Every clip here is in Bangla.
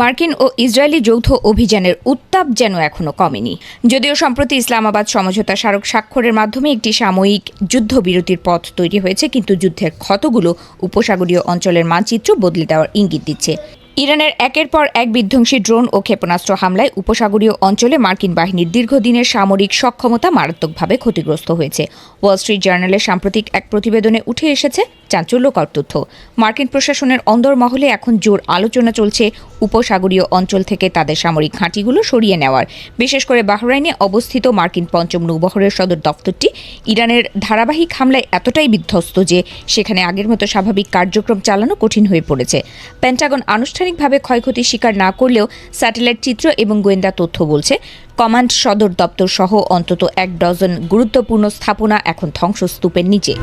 মার্কিন ও ইসরায়েলি যৌথ অভিযানের উত্তাপ যেন এখনো কমেনি। যদিও সম্প্রতি ইসলামাবাদ সমঝোতা স্মারক স্বাক্ষরের মাধ্যমে একটি সাময়িক যুদ্ধবিরতির পথ তৈরি হয়েছে, কিন্তু যুদ্ধের ক্ষতগুলো উপসাগরীয় অঞ্চলের মানচিত্র বদলে দেওয়ার ইঙ্গিত দিচ্ছে। ইরানের একের পর এক বিধ্বংসী ড্রোন ও ক্ষেপণাস্ত্র হামলায় উপসাগরীয় অঞ্চলে মার্কিন বাহিনীর দীর্ঘদিনের সামরিক সক্ষমতা মারাত্মকভাবে ক্ষতিগ্রস্ত হয়েছে। ওয়াল স্ট্রিট জার্নালের সাম্প্রতিক এক প্রতিবেদনে উঠে এসেছে চাঞ্চল্যকর তথ্য। মার্কিন প্রশাসনের অন্দরমহলে এখন জোর আলোচনা চলছে উপসাগরীয় অঞ্চল থেকে তাদের সামরিক ঘাঁটিগুলো সরিয়ে নেওয়ার। বিশেষ করে বাহরাইনে অবস্থিত মার্কিন পঞ্চম নৌবহরের সদর দফতরটি ইরানের ধারাবাহিক হামলায় এতটাই বিধ্বস্ত যে সেখানে আগের মতো স্বাভাবিক কার্যক্রম চালানো কঠিন হয়ে পড়েছে। পেন্টাগন আনুষ্ঠানিকভাবে ক্ষয়ক্ষতি স্বীকার না করলেও স্যাটেলাইট চিত্র এবং গোয়েন্দা তথ্য বলছে কমান্ড সদর দপ্তর সহ অন্তত 1 ডজন গুরুত্বপূর্ণ স্থাপনা এখন ধ্বংসস্তূপের নিচে।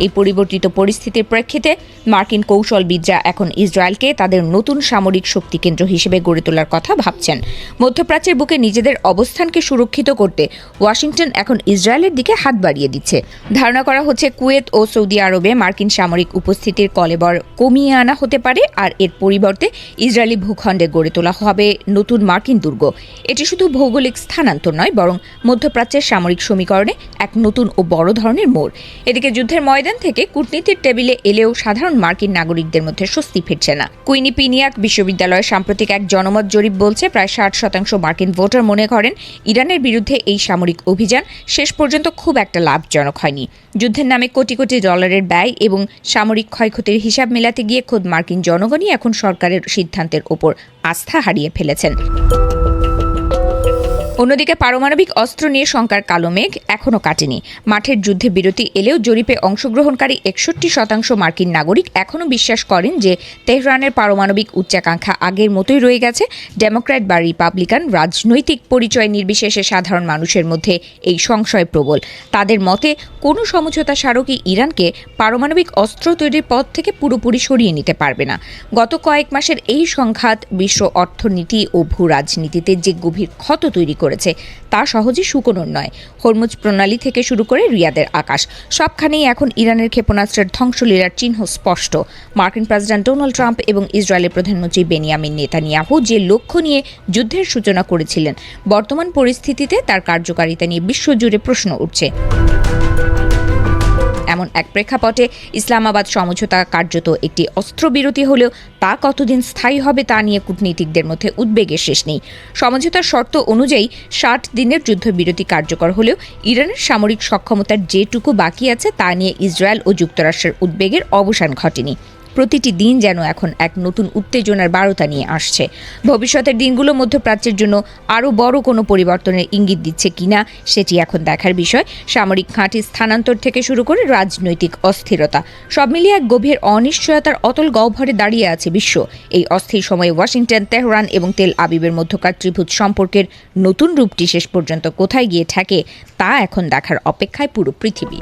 এই পরিবর্তিত পরিস্থিতির প্রেক্ষিতে মার্কিন কৌশলবিদরা এখন ইসরায়েলকে তাদের নতুন সামরিক শক্তি কেন্দ্র হিসেবে গড়ে তোলার কথা ভাবছেন। মধ্যপ্রাচ্যের বুকে নিজেদের অবস্থানকে সুরক্ষিত করতে ওয়াশিংটন এখন ইসরায়েলের দিকে হাত বাড়িয়ে দিচ্ছে। ধারণা করা হচ্ছে কুয়েত ও সৌদি আরবে মার্কিন সামরিক উপস্থিতির কলেবর কমিয়ে আনা হতে পারে, আর এর পরিবর্তে ইসরায়েলি ভূখণ্ডে গড়ে তোলা হবে নতুন মার্কিন দুর্গ। এটি শুধু ভৌগোলিক স্থানান্তর নয়, বরং মধ্যপ্রাচ্যের সামরিক সমীকরণে এক নতুন ও বড় ধরনের মোড়। এদিকে যুদ্ধের ময়দান থেকে কূটনীতির টেবিলে এলেও সাধারণ মার্কিন নাগরিকদের মধ্যে স্বস্তি ফিরছে না। কুইনিপিনিয়াক বিশ্ববিদ্যালয়ের সাম্প্রতিক এক জনমত জরিপ বলছে প্রায় 60% মার্কিন ভোটার মনে করেন ইরানের বিরুদ্ধে এই সামরিক অভিযান শেষ পর্যন্ত খুব একটা লাভজনক হয়নি। যুদ্ধের নামে কোটি কোটি ডলারের ব্যয় এবং সামরিক ক্ষয়ক্ষতির হিসাব মেলাতে গিয়ে খোদ মার্কিন জনগণই এখন সরকারের সিদ্ধান্তের ওপর আস্থা হারিয়ে ফেলেছেন। অন্যদিকে পারমাণবিক অস্ত্র নিয়ে শঙ্কার কালো মেঘ এখনও কাটেনি। মাঠের যুদ্ধে বিরতি এলেও জরিপে অংশগ্রহণকারী 61% মার্কিন নাগরিক এখনও বিশ্বাস করেন যে তেহরানের পারমাণবিক উচ্চাকাঙ্ক্ষা আগের মতোই রয়ে গেছে। ডেমোক্র্যাট বা রিপাবলিকান রাজনৈতিক পরিচয় নির্বিশেষে সাধারণ মানুষের মধ্যে এই সংশয় প্রবল। তাদের মতে কোনো সমঝোতা স্মারকই ইরানকে পারমাণবিক অস্ত্র তৈরির পথ থেকে পুরোপুরি সরিয়ে নিতে পারবে না। গত কয়েক মাসের এই সংঘাত বিশ্ব অর্থনীতি ও ভূ রাজনীতিতে যে গভীর ক্ষত তৈরি করেছে তা সহজে শুকোনোর নয়। হরমুজ প্রণালী থেকে শুরু করে রিয়াদের আকাশ, সবখানেই এখন ইরানের ক্ষেপণাস্ত্রের ধ্বংসলীলার চিহ্ন স্পষ্ট। মার্কিন প্রেসিডেন্ট ডোনাল্ড ট্রাম্প এবং ইসরায়েলের প্রধানমন্ত্রী বেনিয়ামিন নেতানিয়াহু যে লক্ষ্য নিয়ে যুদ্ধের সূচনা করেছিলেন, বর্তমান পরিস্থিতিতে তার কার্যকারিতা নিয়ে বিশ্বজুড়ে প্রশ্ন উঠছে। এমন এক প্রেক্ষাপটে ইসলামাবাদ সমঝোতা কার্যত একটি অস্ত্রবিরতি হলেও তা কতদিন স্থায়ী হবে তা নিয়ে কূটনীতিকদের মধ্যে উদ্বেগের শেষ নেই। সমঝোতার শর্ত অনুযায়ী 60 দিনের যুদ্ধবিরতি কার্যকর হলেও ইরানের সামরিক সক্ষমতার যেটুকু বাকি আছে তা নিয়ে ইসরায়েল ও যুক্তরাষ্ট্রের উদ্বেগের অবসান ঘটেনি। প্রতিটি দিন যেন এখন এক নতুন উত্তেজনার বার্তা নিয়ে আসছে। ভবিষ্যতের দিনগুলো মধ্যপ্রাচ্যের জন্য আরও বড় কোনো পরিবর্তনের ইঙ্গিত দিচ্ছে কিনা সেটি এখন দেখার বিষয়। সামরিক ঘাঁটি স্থানান্তর থেকে শুরু করে রাজনৈতিক অস্থিরতা, সব মিলিয়ে এক গভীর অনিশ্চয়তার অতল গহ্বরে দাঁড়িয়ে আছে বিশ্ব। এই অস্থির সময়ে ওয়াশিংটন, তেহরান এবং তেল আবিবের মধ্যকার ত্রিভুজ সম্পর্কের নতুন রূপটি শেষ পর্যন্ত কোথায় গিয়ে ঠেকে তা এখন দেখার অপেক্ষায় পুরো পৃথিবী।